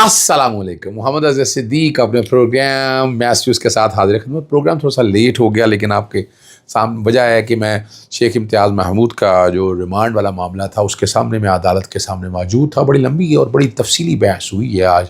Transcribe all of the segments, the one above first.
السلام علیکم. محمد اظہر صدیق اپنے پروگرام میسیوس کے ساتھ حاضر خدمت. پروگرام تھوڑا سا لیٹ ہو گیا، لیکن آپ کے سامنے وجہ ہے کہ میں شیخ امتیاز محمود کا جو ریمانڈ والا معاملہ تھا اس کے سامنے میں عدالت کے سامنے موجود تھا. بڑی لمبی اور بڑی تفصیلی بحث ہوئی ہے آج،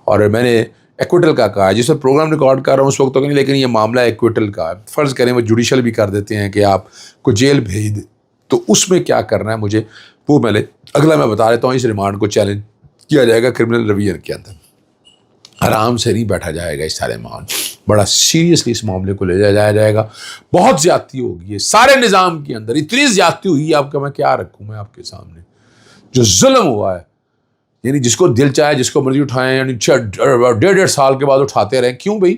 اور میں نے ایکویٹل کا کہا ہے. جس وقت پروگرام ریکارڈ کر رہا ہوں اس وقت تو نہیں، لیکن یہ معاملہ ایکویٹل کا ہے. فرض کریں وہ جوڈیشل بھی کر دیتے ہیں کہ آپ کو جیل بھیج دیں، تو اس میں کیا کرنا ہے مجھے وہ اگلا میں بتا دیتا ہوں. اس ریمانڈ کو چیلنج کیا جائے گا کرمنل ریویژن کے اندر. آرام سے نہیں بیٹھا جائے گا. اس سارے معاملے بڑا سیریسلی اس معاملے کو لے جایا جائے گا. بہت زیادتی ہوگی ہے سارے نظام کے اندر. اتنی زیادتی ہوئی ہے آپ کا میں کیا رکھوں میں آپ کے سامنے. جو ظلم ہوا ہے، یعنی جس کو دل چاہے جس کو مرضی اٹھائیں، یعنی 1.5 سال کے بعد اٹھاتے رہیں. کیوں بھائی؟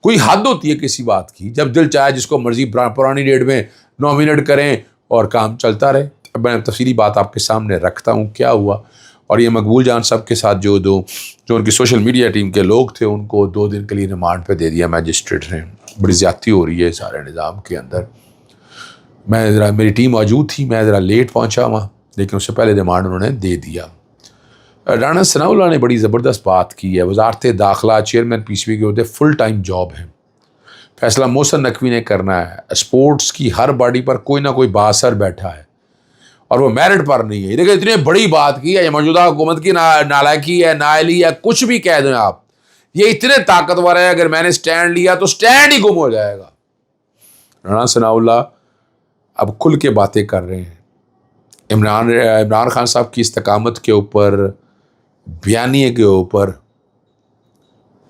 کوئی حد ہوتی ہے کسی بات کی. جب دل چاہے جس کو مرضی پرانی ڈیٹ میں نامینیٹ کریں اور کام چلتا رہے. اب میں تفصیلی بات آپ کے سامنے رکھتا ہوں کیا ہوا. اور یہ مقبول جان صاحب کے ساتھ جو ان کی سوشل میڈیا ٹیم کے لوگ تھے ان کو 2 دن کے لیے ریمانڈ پہ دے دیا میجسٹریٹ نے. بڑی زیادتی ہو رہی ہے سارے نظام کے اندر. میری ٹیم موجود تھی، میں ذرا لیٹ پہنچا وہاں، لیکن اس سے پہلے ریمانڈ انہوں نے دے دیا. رانا ثناء اللہ نے بڑی زبردست بات کی ہے. وزارت داخلہ چیئرمین PCB کے عہدے فل ٹائم جاب ہیں. فیصلہ محسن نقوی نے کرنا ہے. اسپورٹس کی ہر باڈی پر کوئی نہ کوئی بااثر بیٹھا ہے اور وہ میرٹ پر نہیں ہے. دیکھیں اتنی بڑی بات کی ہے. یہ موجودہ حکومت کی نالائکی ہے، نااہلی ہے، کچھ بھی کہہ دیں آپ. یہ اتنے طاقتور ہے، اگر میں نے سٹینڈ لیا تو سٹینڈ ہی گم ہو جائے گا. رانا ثناء اللہ اب کھل کے باتیں کر رہے ہیں. عمران خان صاحب کی استقامت کے اوپر، بیانیے کے اوپر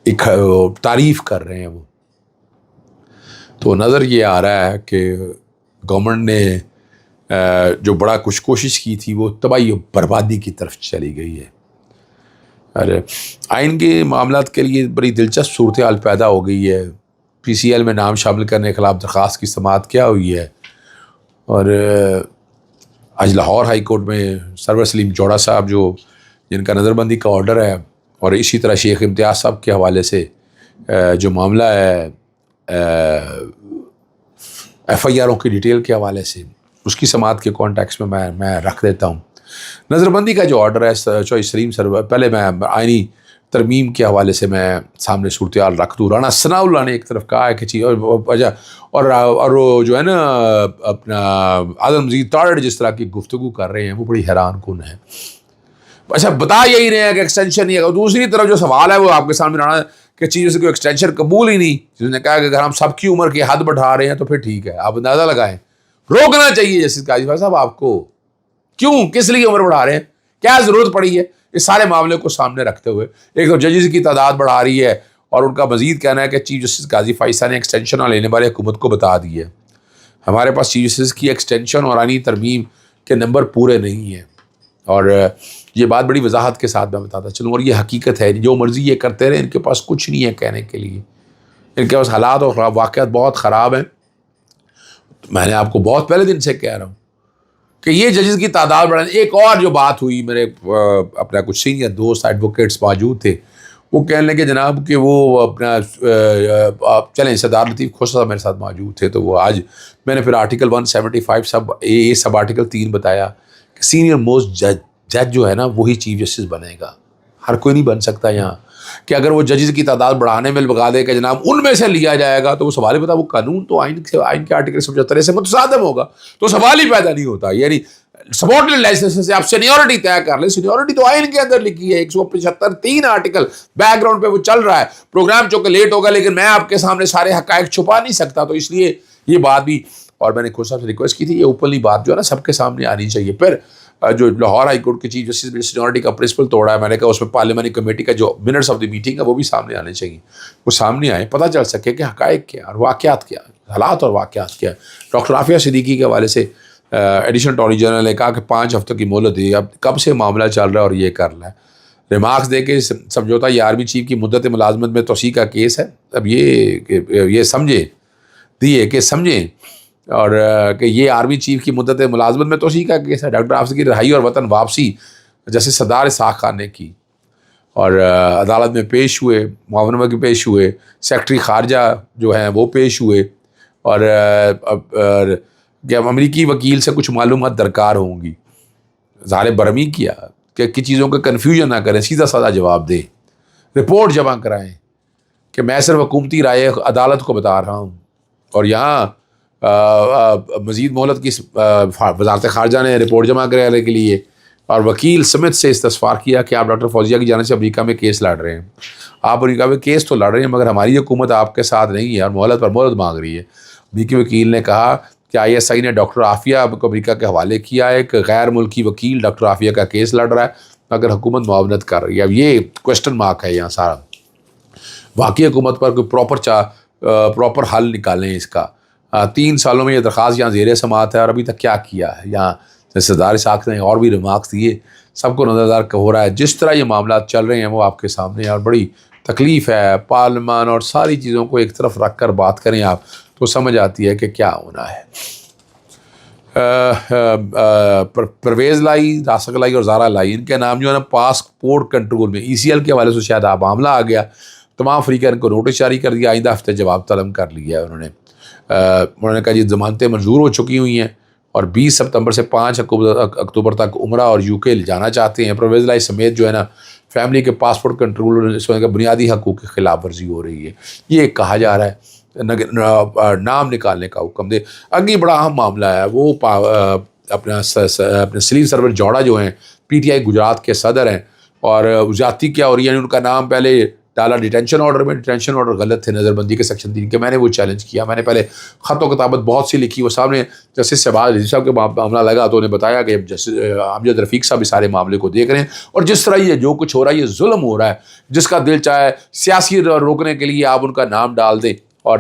ایک تعریف کر رہے ہیں وہ. تو نظر یہ آ رہا ہے کہ گورنمنٹ نے جو بڑا کچھ کوشش کی تھی وہ تباہی و بربادی کی طرف چلی گئی ہے. اور آئین کے معاملات کے لیے بڑی دلچسپ صورتحال پیدا ہو گئی ہے. PCL میں نام شامل کرنے کے خلاف درخواست کی سماعت کیا ہوئی ہے، اور آج لاہور ہائی کورٹ میں سرور سلیم جوڑا صاحب جن کا نظر بندی کا آرڈر ہے، اور اسی طرح شیخ امتیاز صاحب کے حوالے سے جو معاملہ ہے FIRوں کی ڈیٹیل کے حوالے سے، اس کی سماعت کے کانٹیکس میں میں رکھ دیتا ہوں. نظر بندی کا جو آرڈر ہے چوائس سلیم سر، پہلے میں آئینی ترمیم کے حوالے سے میں سامنے صورتحال رکھ دوں. رانا ثناء اللہ نے ایک طرف کہا ہے کہ اور وہ جو ہے نا اپنا اعظم مزید تارڑ جس طرح کی گفتگو کر رہے ہیں وہ بڑی حیران کن ہے. اچھا بتا یہی رہے ہیں کہ ایکسٹینشن نہیں ہے. دوسری طرف جو سوال ہے وہ آپ کے سامنے رانا کہ چیزوں سے کوئی ایکسٹینشن قبول ہی نہیں. جس نے کہا کہ اگر ہم سب کی عمر کی حد بڑھا رہے ہیں تو پھر ٹھیک ہے، آپ اندازہ لگائیں. روکنا چاہیے جسٹس قاضی صاحب آپ کو. کیوں، کس لیے عمر بڑھا رہے ہیں، کیا ضرورت پڑی ہے؟ اس سارے معاملے کو سامنے رکھتے ہوئے ایک تو ججز کی تعداد بڑھا رہی ہے، اور ان کا مزید کہنا ہے کہ چیف جسٹس قاضی فائصہ نے ایکسٹینشن نہ لینے والے حکومت کو بتا دی ہے. ہمارے پاس چیف جسٹس کی ایکسٹینشن اور آئینی ترمیم کے نمبر پورے نہیں ہیں. اور یہ بات بڑی وضاحت کے ساتھ میں بتاتا چلوں، اور یہ حقیقت ہے. جو مرضی یہ کرتے رہے، ان کے پاس کچھ نہیں ہے کہنے کے لیے. ان کے پاس حالات اور واقعات بہت خراب ہیں. میں نے آپ کو بہت پہلے دن سے کہہ رہا ہوں کہ یہ ججز کی تعداد بڑھانے. ایک اور جو بات ہوئی، میرے اپنا کچھ سینئر دوست ایڈوکیٹس موجود تھے، وہ کہنے لگے جناب کہ وہ اپنا چلیں سردار لطیف کھوسہ صاحب میرے ساتھ موجود تھے، تو وہ آج میں نے پھر آرٹیکل 175 سب آرٹیکل 3 بتایا کہ سینئر موسٹ جج جو ہے نا وہی چیف جسٹس بنے گا. ہر کوئی نہیں بن سکتا یہاں. کہ اگر وہ ججز کی تعداد بڑھانے میں لگا دے کہ جناب ان میں سے لیا جائے گا، تو وہ سوال ہی پتا، وہ قانون تو آئین کے آرٹیکل 75 سے متصادم ہوگا، تو سوال ہی پیدا نہیں ہوتا. یعنی سبارڈینیٹ لائسنس سے آپ سینیورٹی طے کر لیں. سینیورٹی تو آئین کے اندر لکھی ہے، 175 3 آرٹیکل بیک گراؤنڈ پہ وہ چل رہا ہے. پروگرام چونکہ لیٹ ہوگا، لیکن میں آپ کے سامنے سارے حقائق چھپا نہیں سکتا، تو اس لیے یہ بات بھی، اور میں نے خود صاحب سے ریکویسٹ کی تھی، یہ اوپنلی بات جو ہے نا سب کے سامنے آنی چاہیے. پھر جو لاہور ہائی کورٹ کے چیف جسٹس نے سینیورٹی کا پرنسپل توڑا ہے، میں نے کہا اس میں پارلیمانی کمیٹی کا جو منٹس آف دی میٹنگ ہے وہ بھی سامنے آنے چاہیے. وہ سامنے آئے، پتہ چل سکے کہ حقائق کیا اور واقعات کیا، حالات اور واقعات کیا. ڈاکٹر عافیہ صدیقی کے حوالے سے ایڈیشنل اٹارنی جنرل نے کہا کہ 5 ہفتوں کی مہلت دی. اب کب سے معاملہ چل رہا ہے اور یہ کر رہا ہے. ریمارکس دے کے سمجھوتا یہ آرمی چیف کی مدت ملازمت میں توسیع کا کیس ہے. اب یہ سمجھیں اور کہ یہ آرمی چیف کی مدت ملازمت میں توسیع کا کیس ہے. ڈاکٹر عافیہ کی رہائی اور وطن واپسی جیسے سردار اسحاق خان نے کی، اور عدالت میں پیش ہوئے، معاون کے پیش ہوئے، سیکرٹری خارجہ جو ہیں وہ پیش ہوئے، اور کہ امریکی وکیل سے کچھ معلومات درکار ہوں گی. اظہار برہمی کیا. کہ چیزوں کا کنفیوژن نہ کریں, سیدھا سادہ جواب دیں, رپورٹ جمع کرائیں کہ میں صرف حکومتی رائے عدالت کو بتا رہا ہوں. اور یہاں مزید مہلت کی وزارت خارجہ نے رپورٹ جمع کرانے کے لیے اور وکیل سمتھ سے استفسار کیا کہ آپ ڈاکٹر فوزیہ کی جانب سے امریکہ میں کیس لڑ رہے ہیں, آپ امریکہ میں کیس تو لڑ رہے ہیں مگر ہماری حکومت آپ کے ساتھ نہیں ہے اور مہلت پر مہلت مانگ رہی ہے. امریکی وکیل نے کہا کہ ISI نے ڈاکٹر عافیہ کو امریکہ کے حوالے کیا ہے کہ غیر ملکی وکیل ڈاکٹر عافیہ کا کیس لڑ رہا ہے مگر حکومت معاونت کر رہی ہے. اب یہ کوشچن مارک ہے یہاں سارا. واقعی حکومت پر کوئی پراپر حل نکالیں اس کا. 3 سالوں میں یہ درخواست یہاں زیر سماعت ہے اور ابھی تک کیا کیا ہے. یہاں صدر اسحاق نے اور بھی ریمارکس دیے, سب کو نظردار ہو رہا ہے جس طرح یہ معاملات چل رہے ہیں وہ آپ کے سامنے, اور بڑی تکلیف ہے. پارلیمان اور ساری چیزوں کو ایک طرف رکھ کر بات کریں آپ تو سمجھ آتی ہے کہ کیا ہونا ہے. پرویز لائی, راسک لائی اور زارا لائی, ان کے نام جو ہے نا پاسپورٹ کنٹرول میں ECL کے حوالے سے شاید آپ معاملہ آ گیا. تمام فریقین کو نوٹس جاری کر دیا, آئندہ ہفتے جواب طلب کر لیا ہے انہوں نے کہا جی ضمانتیں منظور ہو چکی ہوئی ہیں اور 20 ستمبر سے 5 اکتوبر تک عمرہ اور UK جانا چاہتے ہیں. پرویز لائی سمیت جو ہے نا فیملی کے پاسپورٹ کنٹرول کا بنیادی حقوق کی خلاف ورزی ہو رہی ہے, یہ کہا جا رہا ہے. نام نکالنے کا حکم دے. اگلی بڑا اہم معاملہ ہے وہ اپنے سلیم سرور جوڑا جو ہیں PTI گجرات کے صدر ہیں, اور زیادتی کیا ہو رہی ہے. ان کا نام پہلے ڈالا ڈیٹینشن آرڈر میں, ڈیٹینشن آرڈر غلط تھے نظر بندی کے سیکشن 3 کے. میں نے وہ چیلنج کیا, میں نے پہلے خط و کتابت بہت سی لکھی, وہ سامنے جسٹس شہباز عزیز صاحب کے معاملہ لگا تو انہیں بتایا کہ امجد رفیق صاحب اس سارے معاملے کو دیکھ رہے ہیں, اور جس طرح یہ جو کچھ ہو رہا ہے یہ ظلم ہو رہا ہے. جس کا دل چاہے سیاسی روکنے کے لیے آپ ان کا نام ڈال دیں, اور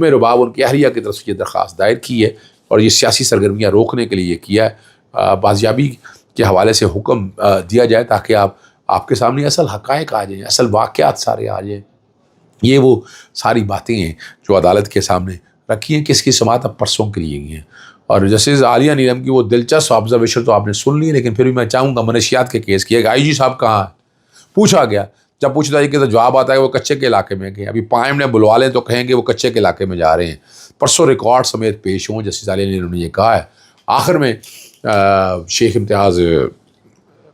رباب ان کی اہلیہ کی طرف سے یہ درخواست دائر کی ہے اور یہ سیاسی سرگرمیاں روکنے کے لیے یہ کیا ہے. بازیابی کے حوالے سے حکم دیا جائے تاکہ آپ کے سامنے اصل حقائق آ جائیں, اصل واقعات سارے آ جائیں. یہ وہ ساری باتیں ہیں جو عدالت کے سامنے رکھی ہیں. کس کی سماعت اب پرسوں کے لیے ہیں, اور جسٹس عالیہ نیلم کی وہ دلچسپ آبزرویشن تو آپ نے سن لی, لیکن پھر بھی میں چاہوں گا منشیات کے کیس کیا. IG صاحب کہاں ہے پوچھا گیا, جب پوچھتا ہے کہ جواب آتا ہے وہ کچے کے علاقے میں گئے. ابھی پائم نے بلوا لیں تو کہیں گے وہ کچے کے علاقے میں جا رہے ہیں. پرسوں ریکارڈ سمیت پیش ہوں جسٹس عالیہ نیلم نے یہ کہا ہے. آخر میں شیخ امتیاز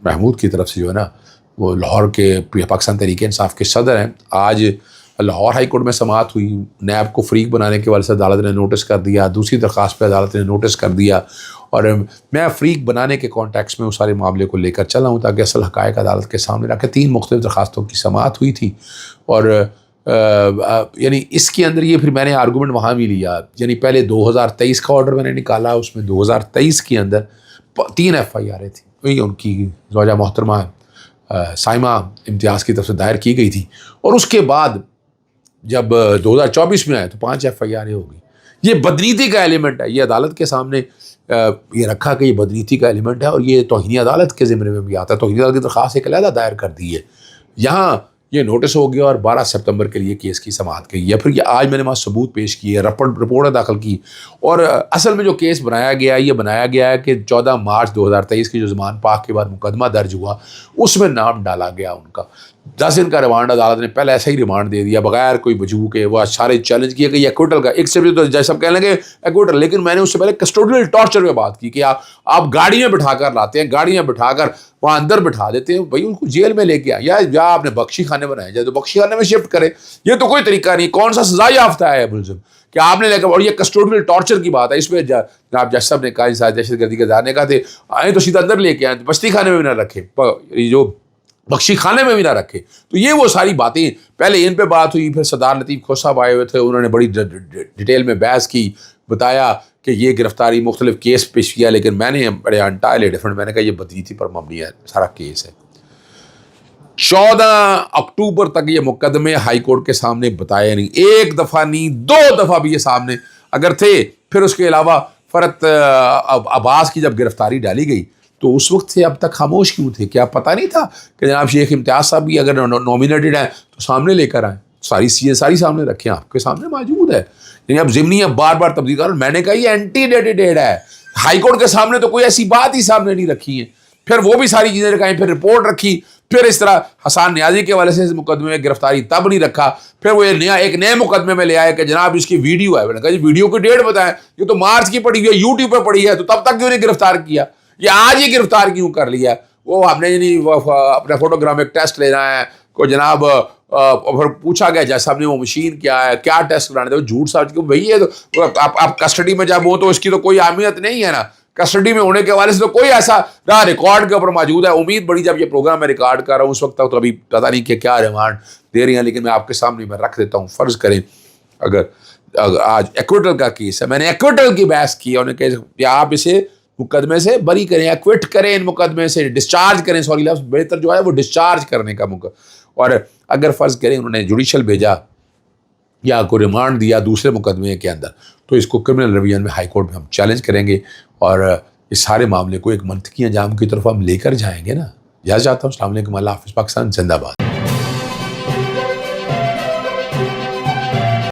محمود کی طرف سے جو ہے نا وہ لاہور کے پاکستان تحریک انصاف کے صدر ہیں. آج لاہور ہائی کورٹ میں سماعت ہوئی. نیب کو فریق بنانے کے حوالے سے عدالت نے نوٹس کر دیا, دوسری درخواست پہ عدالت نے نوٹس کر دیا, اور میں فریق بنانے کے کانٹیکس میں اس سارے معاملے کو لے کر چلا ہوں تاکہ اصل حقائق عدالت کے سامنے رکھے. 3 مختلف درخواستوں کی سماعت ہوئی تھی, اور یعنی اس کے اندر یہ پھر میں نے آرگومنٹ وہاں بھی لیا. یعنی پہلے 2023 کا آرڈر میں نے نکالا, اس میں 2023 کے اندر 3 FIR تھیں, وہی ان کی زوجہ محترمہ سائمہ امتیاز کی طرف سے دائر کی گئی تھی, اور اس کے بعد جب 2024 میں آئے تو 5 FIR ہو گئی. یہ بدنیتی کا ایلیمنٹ ہے, یہ عدالت کے سامنے یہ رکھا کہ یہ بدنیتی کا ایلیمنٹ ہے, اور یہ توہین عدالت کے ذمے میں بھی آتا ہے. توہین عدالت کی درخواست ایک علیحدہ دائر کر دی ہے. یہاں یہ نوٹس ہو گیا اور 12 ستمبر کے لیے کیس کی سماعت گئی ہے. پھر یہ آج میں نے وہاں ثبوت پیش کیے, رپورٹ داخل کی, اور اصل میں جو کیس بنایا گیا ہے یہ بنایا گیا ہے کہ 14 مارچ 2023 کی جو زمان پاک کے بعد مقدمہ درج ہوا اس میں نام ڈالا گیا ان کا. 10 دن کا ریمانڈ عدالت نے پہلے ایسا ہی ریمانڈ دے دیا بغیر کوئی وجوہ کے. وہ سارے چیلنج کیے کہ یہ ایکوٹل کا ایک سے بھی تو جیسا کہہ لیں گے ایکوٹل, لیکن میں نے اس سے پہلے کسٹوڈیل ٹارچر پہ بات کی کہ آپ گاڑی میں بٹھا کر لاتے ہیں, گاڑی میں بٹھا کر وہاں اندر بٹھا دیتے ہیں, بھائی ان کو جیل میں لے کے آئے یا آپ نے بخشی خانے بنائے جائے تو بخشی خانے میں شفٹ کرے. یہ تو کوئی طریقہ نہیں. کون سا سزا یافتہ ہے ملزم کہ آپ نے لے کر, اور یہ کسٹوڈیل ٹارچر کی بات ہے. اس میں جناب جج صاحب نے کہا دہشت گردی کے دار نے کہا تھے آئیں تو سیدھا اندر لے کے آئیں, بستی خانے میں بھی نہ رکھے, جو بخشی خانے میں بھی نہ رکھے. تو یہ وہ ساری باتیں پہلے ان پہ بات ہوئی. پھر سردار لطیف کھو صاحب آئے ہوئے تھے, انہوں نے بڑی ڈیٹیل میں بحث کی, بتایا کہ یہ گرفتاری مختلف کیس پیش کیا, لیکن میں نے بڑے انٹائرلی ڈفرنٹ, میں نے کہا یہ بدنیتی پر مبنی ہے سارا کیس ہے. 14 اکتوبر تک یہ مقدمے ہائی کورٹ کے سامنے بتائے نہیں, 1 دفعہ نہیں 2 دفعہ بھی یہ سامنے اگر تھے. پھر اس کے علاوہ فرت عباس کی جب گرفتاری ڈالی گئی تو اس وقت سے اب تک خاموش کیوں تھے؟ کیا پتہ نہیں تھا کہ جناب شیخ امتیاز صاحب بھی اگر نومینیٹڈ ہیں تو سامنے لے کر آئیں, ساری چیزیں ساری سامنے رکھیں, آپ کے سامنے موجود ہے. یعنی اب ضمنی اب بار بار تبدیل کر, میں نے کہا یہ اینٹی ڈیٹڈ ہے. ہائی کورٹ کے سامنے تو کوئی ایسی بات ہی سامنے نہیں رکھی ہے. پھر وہ بھی ساری چیزیں رکھائیں, پھر رپورٹ رکھی, پھر اس طرح حسان نیازی کے حوالے سے اس مقدمے میں گرفتاری تب نہیں رکھا. پھر وہ ایک نئے مقدمے میں لے آئے کہ جناب اس کی ویڈیو ہے. میں نے کہا جی ویڈیو کی ڈیٹ بتائیں, یہ تو مارچ کی پڑی ہوئی ہے, یوٹیوب پہ پڑی ہے, تو تب تک کیوں نہیں گرفتار کیا, یہ آج ہی گرفتار کیوں کر لیا. وہ ہم نے نہیں اپنا فوٹوگرامک ٹیسٹ لینا ہے کو جناب، پھر پوچھا گیا جج صاحب نے وہ مشین کیا ہے، کیا ٹیسٹ کرانے تھے، وہ جھوٹ صاحب بھائی یہ تو آپ کسٹڈی میں جب ہو تو اس کی تو کوئی اہمیت نہیں ہے نا، کسٹڈی میں ہونے کے حوالے سے تو کوئی ایسا نہ ریکارڈ کے اوپر موجود ہے. امید بڑی جب یہ پروگرام میں ریکارڈ کر رہا ہوں اس وقت تک تو ابھی پتہ نہیں کہ کیا ریمانڈ دے رہی ہیں، لیکن میں آپ کے سامنے میں رکھ دیتا ہوں. فرض کریں اگر آج ایکویٹل کا کیس ہے، میں نے ایکویٹل کی بحث کی اور انہوں نے کہا کہ آپ اسے مقدمے سے بری کریں، ایکویٹ کریں، ان مقدمے سے ڈسچارج کریں، سوری لفظ بہتر جو ہے وہ ڈسچارج کرنے کا اور اگر فرض کریں انہوں نے جوڈیشل بھیجا یا کوئی ریمانڈ دیا دوسرے مقدمے کے اندر، تو اس کو کرمنل ریویژن میں ہائی کورٹ میں ہم چیلنج کریں گے اور اس سارے معاملے کو ایک منطقی انجام کی طرف ہم لے کر جائیں گے نا. اجازت چاہتا ہوں. السلام علیکم. اللہ حافظ. پاکستان زندہ باد.